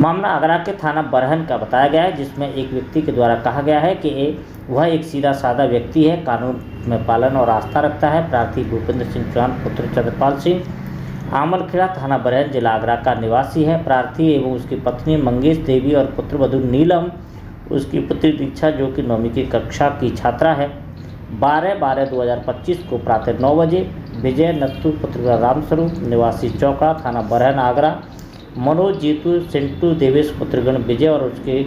मामला आगरा के थाना बरहन का बताया गया है, जिसमें एक व्यक्ति के द्वारा कहा गया है कि वह एक सीधा साधा व्यक्ति है, कानून में पालन और आस्था रखता है। प्रार्थी भूपेंद्र सिंह चौहान पुत्र चंद्रपाल सिंह आमलखेड़ा थाना बरहन जिला आगरा का निवासी है। प्रार्थी एवं उसकी पत्नी मंगेश देवी और पुत्र वधू नीलम, उसकी पुत्री दीक्षा जो कि 9वीं की कक्षा की छात्रा है, 12/12/2025 को प्रातः 9 बजे विजय नत्थु पुत्र रामस्वरूप निवासी चौका थाना बरहन आगरा, मनोज जीतू सिंटू देवेश पुत्रगण विजय और उसके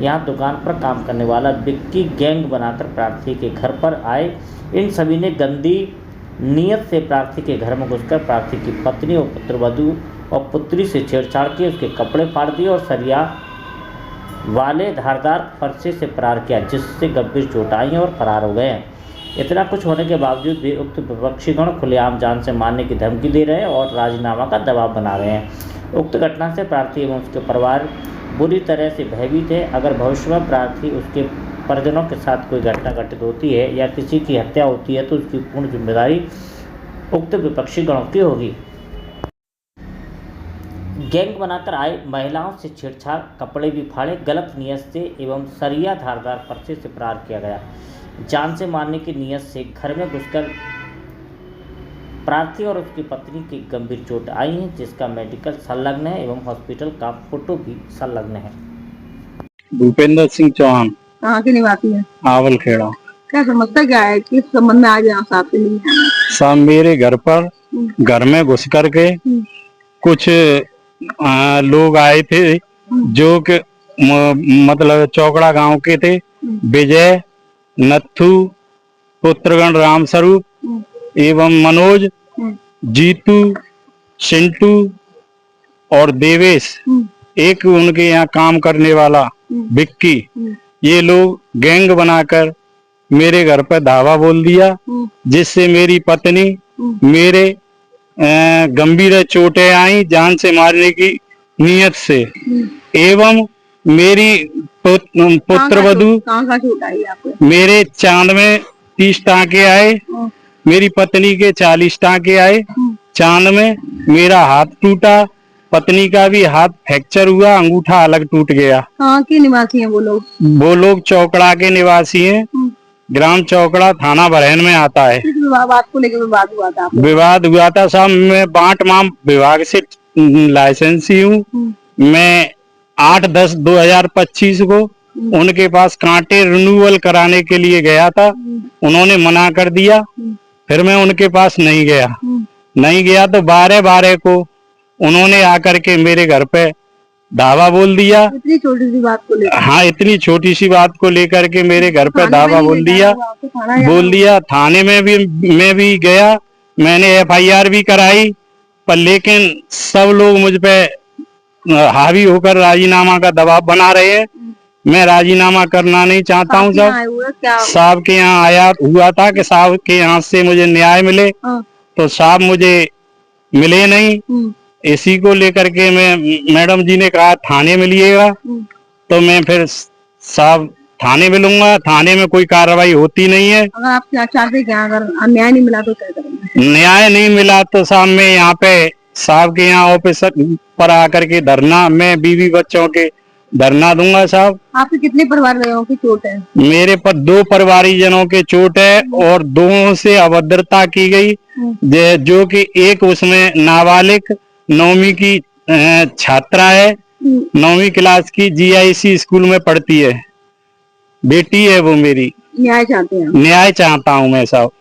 यहाँ दुकान पर काम करने वाला विक्की गैंग बनाकर प्रार्थी के घर पर आए। इन सभी ने गंदी नीयत से प्रार्थी के घर में घुसकर प्रार्थी की पत्नी और पुत्रवधू और पुत्री से छेड़छाड़ की, उसके कपड़े फाड़ दिए और सरिया वाले धारदार फरसे से फरार किया, जिससे गंभीर चोट आई और फरार हो गए हैं। इतना कुछ होने के बावजूद भी उक्त विपक्षीगण खुलेआम जान से मारने की धमकी दे रहे हैं और राजीनामा का दबाव बना रहे हैं। उक्त घटना से प्रार्थी एवं उसके परिवार बुरी तरह से भयभीत है। अगर भविष्य में प्रार्थी उसके परिजनों के साथ कोई घटना घटित होती है या किसी की हत्या होती है तो उसकी पूर्ण जिम्मेदारी उक्त विपक्षी गणों की होगी। गैंग बनाकर आए महिलाओं से छेड़छाड़, कपड़े भी फाड़े, गलत नियत से एवं सरिया धारदार फरसे से फरार किया गया। जान से मारने की नियत से घर में घुसकर प्रार्थी और उसकी पत्नी की गंभीर चोट आई है, जिसका मेडिकल संलग्न है एवं हॉस्पिटल का फोटो भी संलग्न है। भूपेंद्र सिंह चौहान कहाँ के निवासी है? आवलखेड़ा। क्या समस्या क्या है, किस संबंध में आज यहाँ साहब से मिली है? साहब मेरे घर पर घर में घुस करके कुछ लोग आए थे जो कि मतलब चौकड़ा गांव के थे। विजय नत्थु पुत्रगण रामस्वरूप एवं मनोज जीतू सिंटू और देवेश, एक उनके यहाँ काम करने वाला विक्की, ये लोग गैंग बनाकर मेरे घर पर धावा बोल दिया, जिससे मेरी पत्नी मेरे गंभीर चोटें आई जान से मारने की नियत से, एवं मेरी पुत्रवधू मेरे चांद में 30 टाँके आए, मेरी पत्नी के 40 टाँके आए। चांद में मेरा हाथ टूटा, पत्नी का भी हाथ फ्रैक्चर हुआ, अंगूठा अलग टूट गया। कहाँ के निवासी हैं वो लोग? वो लोग चौकड़ा के निवासी हैं, ग्राम चौकड़ा थाना बरहन में आता है। किस बात को लेकर विवाद हुआ था? विवाद हुआ था साहब, मैं बाट माम विभाग से लाइसेंसी हूँ। मैं 8/10/2025 को उनके पास कांटे रिन्यूअल कराने के लिए गया था, उन्होंने मना कर दिया। फिर मैं उनके पास नहीं गया तो 12/12 को उन्होंने आकर के मेरे घर पे धावा बोल दिया। इतनी छोटी सी बात को लेकर? हाँ, इतनी छोटी सी बात को लेकर के मेरे घर पे धावा बोल दिया। थाने में भी मैं भी गया, मैंने FIR भी कराई, पर लेकिन सब लोग मुझ पे हावी होकर राजीनामा का दबाव बना रहे हैं। मैं राजीनामा करना नहीं चाहता हूँ। साहब के यहाँ आया हुआ था कि साहब के यहाँ से मुझे न्याय मिले, तो साहब मुझे मिले नहीं। इसी को लेकर के मैं, मैडम जी ने कहा थाने में लिएगा, तो मैं फिर साहब थाने में लूंगा। थाने में कोई कार्रवाई होती नहीं है। अगर आप क्या चाहते हैं, अगर न्याय नहीं मिला तो क्या करेंगे? न्याय नहीं मिला तो साहब मैं यहाँ पे साहब के यहाँ ऑफिस पर आकर के धरना, मैं बीवी बच्चों के धरना दूंगा। साहब आपके कितने परिवारजनों की चोट है? मेरे पर 2 परिवारीजनों के चोट है और 2 से अभद्रता की गई, जो कि एक उसमें नाबालिग 9वीं की छात्रा है, 9वीं क्लास की, GIC स्कूल में पढ़ती है, बेटी है वो मेरी। न्याय चाहते हैं? न्याय चाहता हूँ मैं साहब।